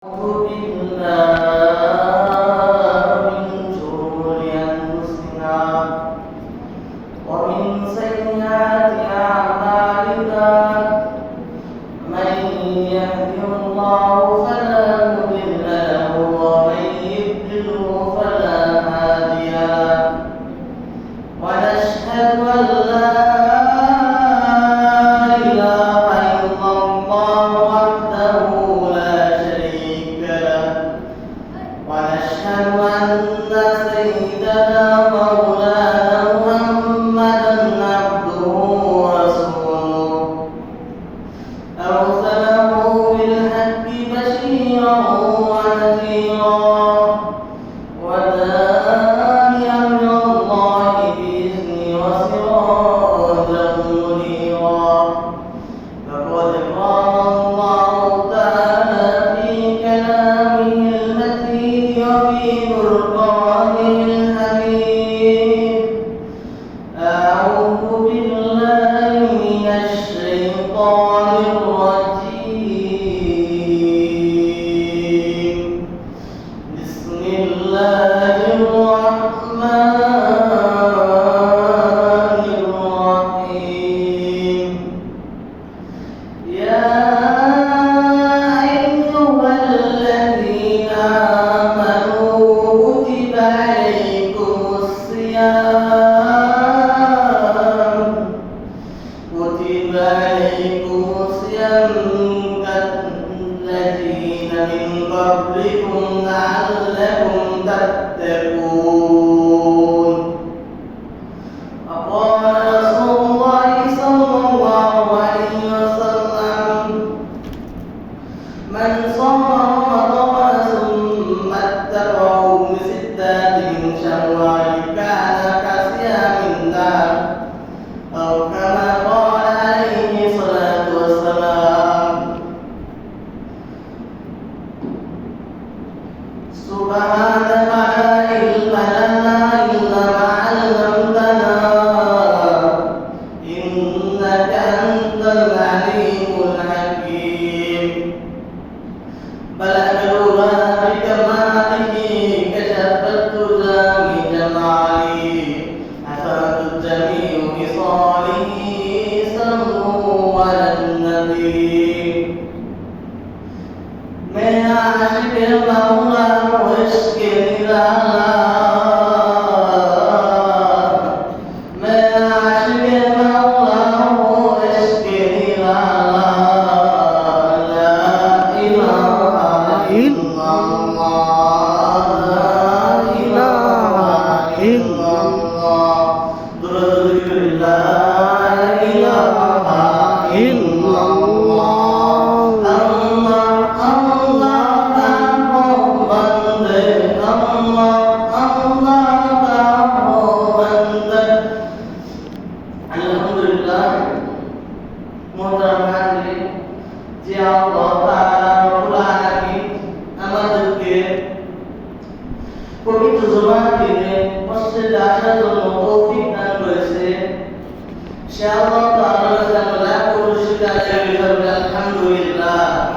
أعوذ بالله من شرور أنفسنا ومن سيئات أعمالنا من يهده الله فلا مضل له ومن يضلل فلا هادي له ونشهد أن لا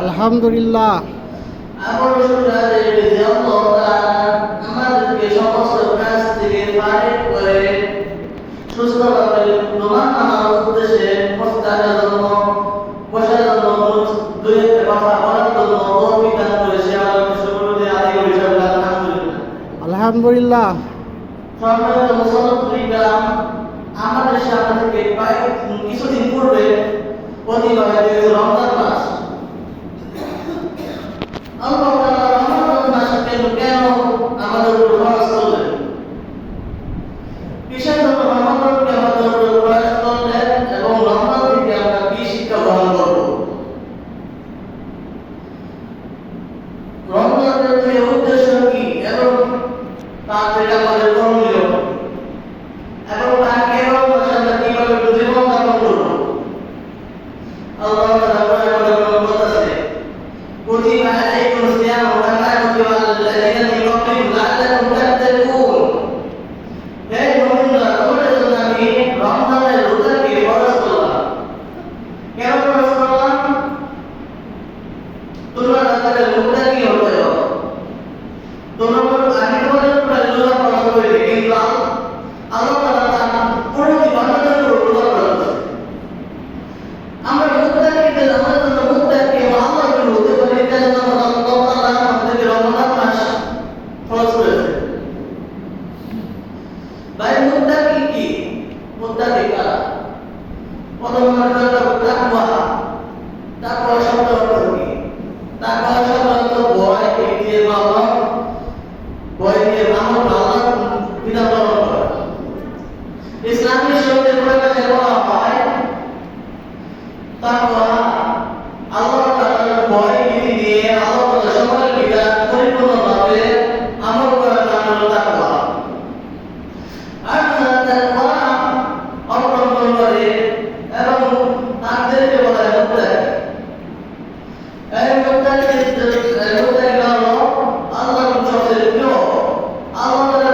আলহামদুলিল্লাহ। আমাদেরকে সমস্ত কাজ থেকে ফারিগ করে সুস্থভাবে তোমার আমার উদ্দেশ্যে বসার জন্য দুই একটা কথা বলার জন্য তৌফিক দান করেছে। আমরা শুকরিয়া আদায় করি আলহামদুলিল্লাহ। আলহামদুলিল্লাহ। সম্মানিত মুসলমান গ্রাম, আমাদের সামনে থেকে প্রায় কিছুদিন পূর্বে অতিবাহিত হয়েছে রমজান মাস। আল্লাহ তাআলা রমজান মাসকে কেন আমাদের উপর ফরজ করলেন? কিসের জন্য রমজানকে আমাদের উপর ফরজ করলেন এবং রমজান থেকে আমরা কি শিক্ষা গ্রহণ করব? রমজানের উদ্দেশ্য কি এবং তার থেকে আমাদের